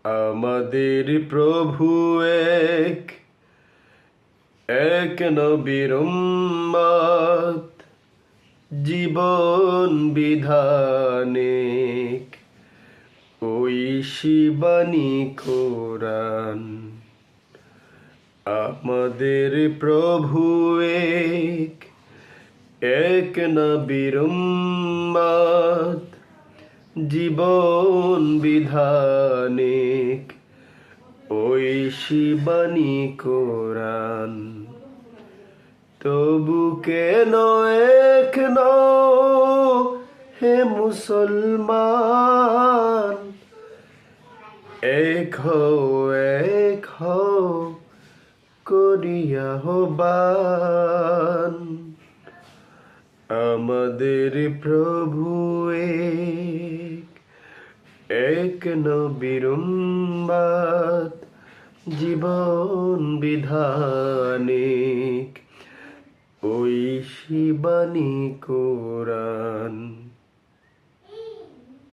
আমাদের প্রভু এক, এক নবীর উম্মত, জীবন বিধানিক, ওই শিবানী কোরআন। আমাদের প্রভু এক, এক নবীর উম্মত, জীবন বিধানিক, ওই শিবানী কোরআন। তবু কেন এক নও হে মুসলমান, এক হও করিয়া আহ্বান। আমাদের প্রভু এক, এক নবীর উম্মত, জীবন বিধানিক, ওই শিবানী কোরআন।